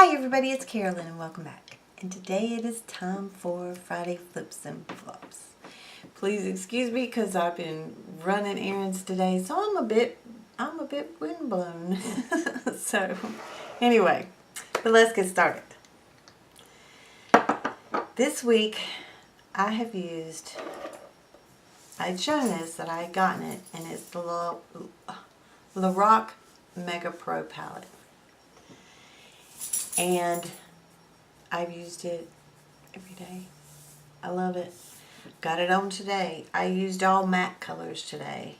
Hi everybody, it's Carolyn and welcome back. And today it is time for Friday Flips and Flops. Please excuse me because I've been running errands today, so I'm a bit windblown. So anyway, but let's get started. This week I have used, I'd shown this that I had gotten it, and it's the Lorac Mega Pro palette. And I've used it every day. I love it. Got it on today. I used all matte colors today.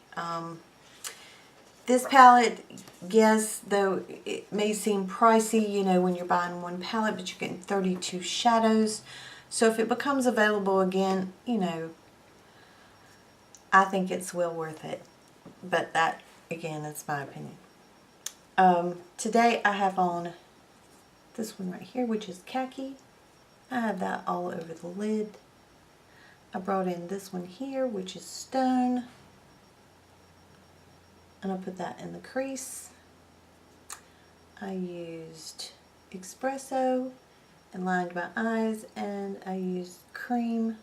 This palette, yes, though it may seem pricey, you know, when you're buying one palette, but you're getting 32 shadows. So if it becomes available again, you know, I think it's well worth it. But that, again, that's my opinion. Today I have on this one right here, which is khaki. I have that all over the lid. I brought in this one here, which is stone, and I put that in the crease. I used espresso and lined my eyes, and I used cream,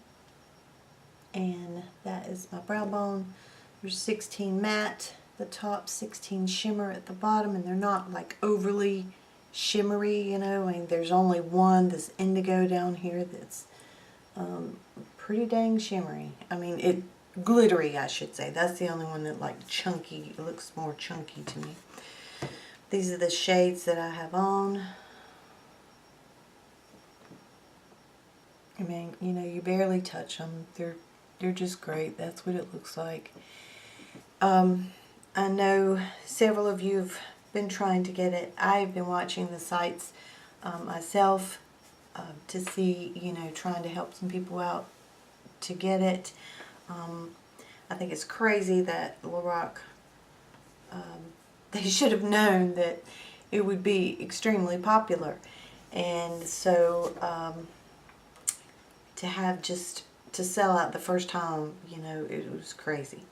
and that is my brow bone. There's 16 matte, the top, 16 shimmer at the bottom, and they're not like overly shimmery, you know. I mean, there's only one, this indigo down here, that's pretty dang shimmery. I mean, glittery, I should say. That's the only one that like chunky, it looks more chunky to me. These are the shades that I have on. I mean, you know, you barely touch them. They're just great. That's what it looks like. I know several of you have been trying to get it. I've been watching the sites myself to see, you know, trying to help some people out to get it. I think it's crazy that Lorac, they should have known that it would be extremely popular, and so to have just to sell out the first time, you know, it was crazy.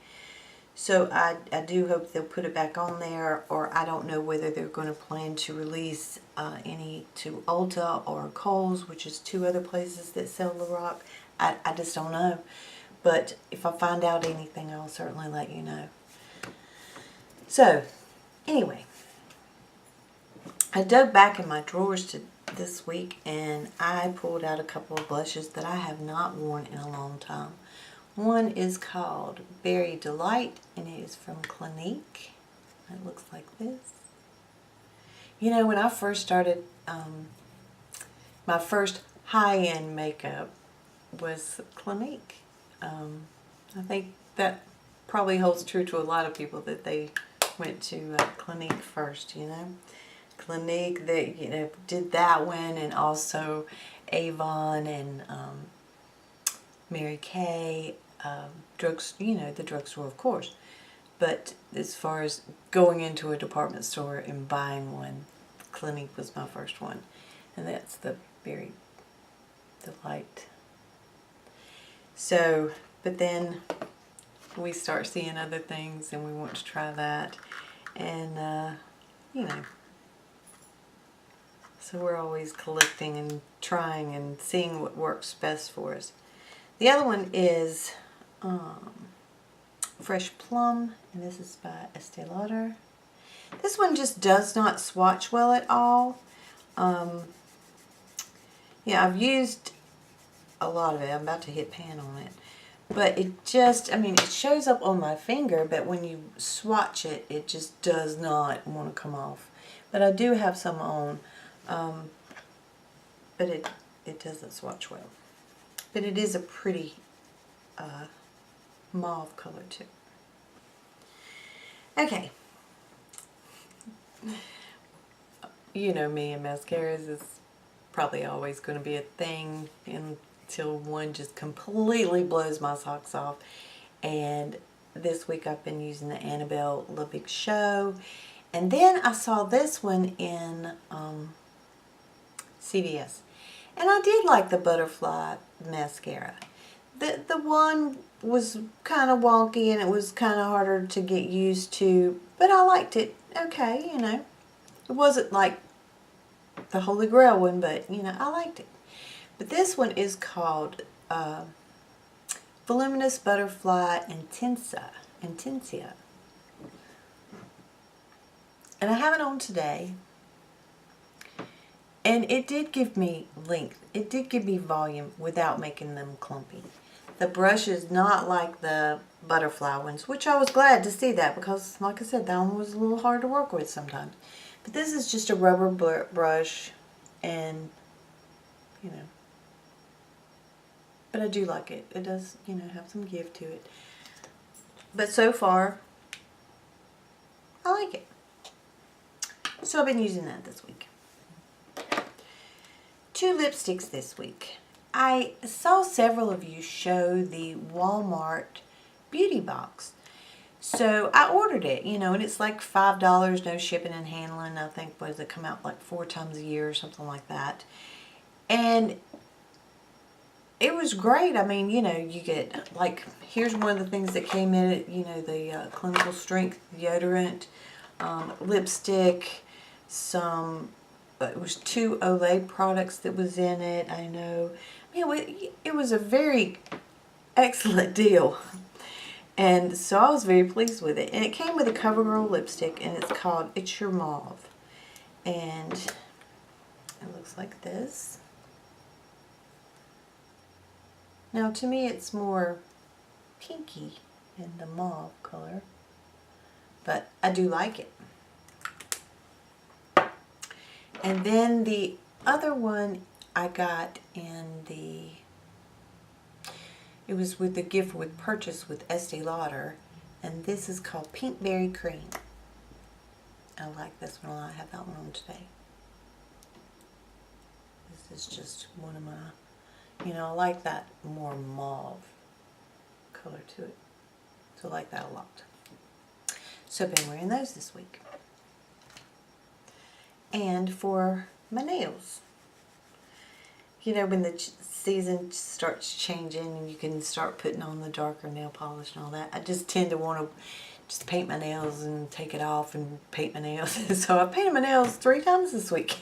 So I do hope they'll put it back on there, or I don't know whether they're going to plan to release any to Ulta or Kohl's, which is two other places that sell Lorac. I just don't know. But if I find out anything, I'll certainly let you know. So, anyway, I dug back in my drawers this week, and I pulled out a couple of blushes that I have not worn in a long time. One is called Berry Delight, and it is from Clinique. It looks like this. You know, when I first started, my first high-end makeup was Clinique. I think that probably holds true to a lot of people, that they went to Clinique first, you know. Clinique, they, you know, did that one, and also Avon and Mary Kay. Drugs, you know, the drugstore, of course. But as far as going into a department store and buying one, Clinique was my first one. And that's the Berry Delight. So, but then we start seeing other things and we want to try that. And, you know, so we're always collecting and trying and seeing what works best for us. The other one is Fresh Plum, and this is by Estee Lauder. This one just does not swatch well at all. Yeah, I've used a lot of it. I'm about to hit pan on it. But it just, I mean, it shows up on my finger, but when you swatch it, it just does not want to come off. But I do have some on, but it doesn't swatch well. But it is a pretty mauve color too. Okay. You know me and mascaras is probably always going to be a thing until one just completely blows my socks off. And this week I've been using the Annabelle Le Big Show. And then I saw this one in CVS. And I did like the Butterfly mascara. The one was kind of wonky, and it was kind of harder to get used to, but I liked it okay, you know. It wasn't like the Holy Grail one, but you know, I liked it. But this one is called Voluminous Butterfly Intensia. And I have it on today. And it did give me length. It did give me volume without making them clumpy. The brush is not like the butterfly ones, which I was glad to see that because, like I said, that one was a little hard to work with sometimes. But this is just a rubber brush, and, you know, but I do like it. It does, you know, have some give to it. But so far, I like it. So I've been using that this week. 2 lipsticks this week. I saw several of you show the Walmart beauty box. So I ordered it, you know, and it's like $5, no shipping and handling. I think, what does it come out like 4 times a year or something like that. And it was great. I mean, you know, you get, like, here's one of the things that came in it, you know, the clinical strength deodorant, lipstick, some, it was 2 Olay products that was in it. I know, it was a very excellent deal. And so I was very pleased with it. And it came with a CoverGirl lipstick, and it's called It's Your Mauve. And it looks like this. Now, to me, it's more pinky in the mauve color, but I do like it. And then the other one I got in the, it was with the gift with purchase with Estee Lauder, and this is called Pink Berry Cream. I like this one a lot. I have that one on today. This is just one of my, you know, I like that more mauve color to it. So I like that a lot. So I've been wearing those this week. And for my nails, you know, when the season starts changing and you can start putting on the darker nail polish and all that, I just tend to want to just paint my nails and take it off and paint my nails. So I painted my nails 3 times this week.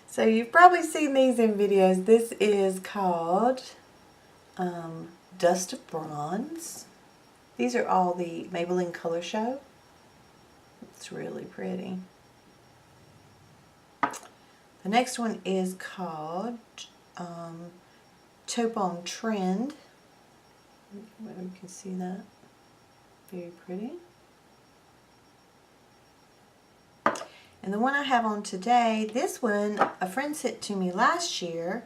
So you've probably seen these in videos. This is called Dust of Bronze. These are all the Maybelline Color Show. It's really pretty. The next one is called Taupe on Trend. Maybe you can see that. Very pretty. And the one I have on today, this one a friend sent to me last year,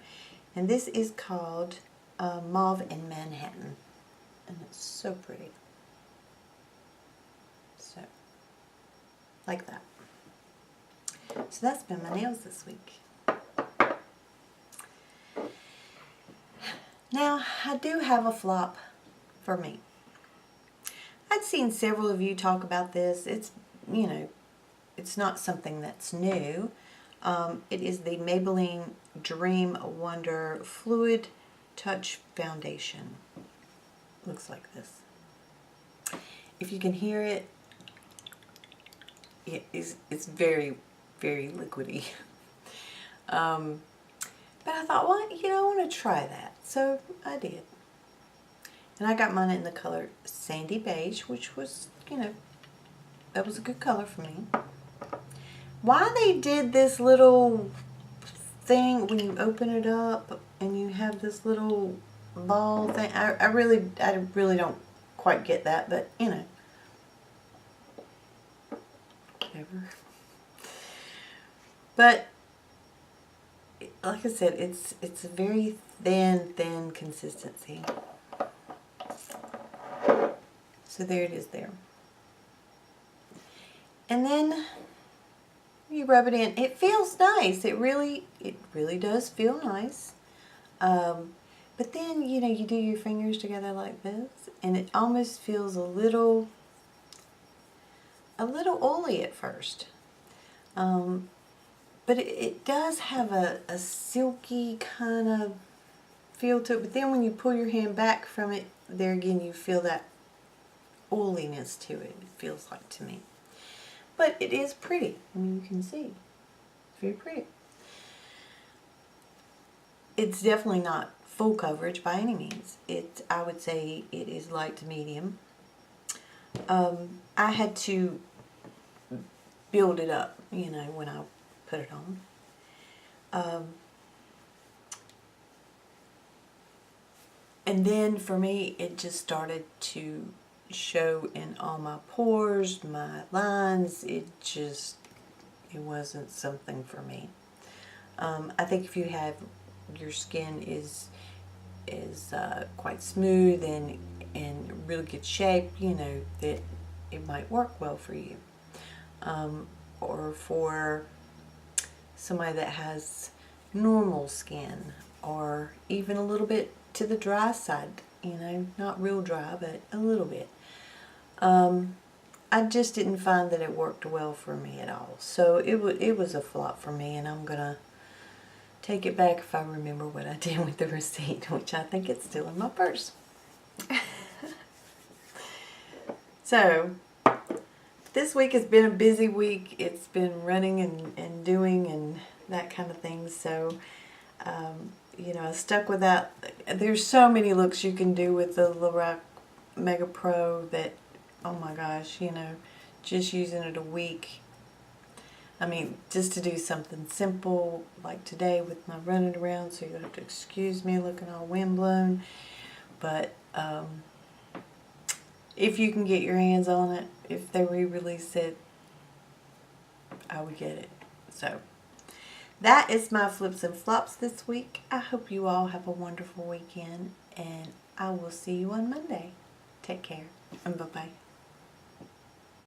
and this is called Mauve in Manhattan. And it's so pretty. So, like that. So that's been my nails this week. Now, I do have a flop for me. I'd seen several of you talk about this. It's, you know, it's not something that's new. It is the Maybelline Dream Wonder Fluid Touch Foundation. Looks like this. If you can hear it, it's very, very liquidy. But I thought, well, you know, I want to try that. So I did. And I got mine in the color Sandy Beige, which was, you know, that was a good color for me. Why they did this little thing when you open it up and you have this little ball thing, I really don't quite get that, but you know, whatever. But like I said, it's a very thin consistency. So there it is there. And then you rub it in. It feels nice. It really does feel nice. But then, you know, you do your fingers together like this, and it almost feels a little oily at first. But it does have a silky kind of feel to it. But then when you pull your hand back from it, there again you feel that oiliness to it. It feels like to me. But it is pretty. I mean, you can see. Very pretty. It's definitely not full coverage by any means. I would say it is light to medium. I had to build it up, you know, when I put it on. And then for me, it just started to show in all my pores, my lines. It wasn't something for me. I think if you have, your skin is quite smooth and in really good shape, you know, that it might work well for you. Or for somebody that has normal skin, or even a little bit to the dry side, you know, not real dry, but a little bit. I just didn't find that it worked well for me at all. So it was a flop for me, and I'm gonna take it back if I remember what I did with the receipt, which I think it's still in my purse. So this week has been a busy week. It's been running and doing and that kind of thing. So you know, I stuck with that. There's so many looks you can do with the Lorac Mega Pro that, oh my gosh, you know, just using it a week. I mean, just to do something simple like today with my running around, so you'll have to excuse me looking all windblown. But if you can get your hands on it, if they re-release it, I would get it. So that is my flips and flops this week. I hope you all have a wonderful weekend, and I will see you on Monday. Take care, and bye-bye.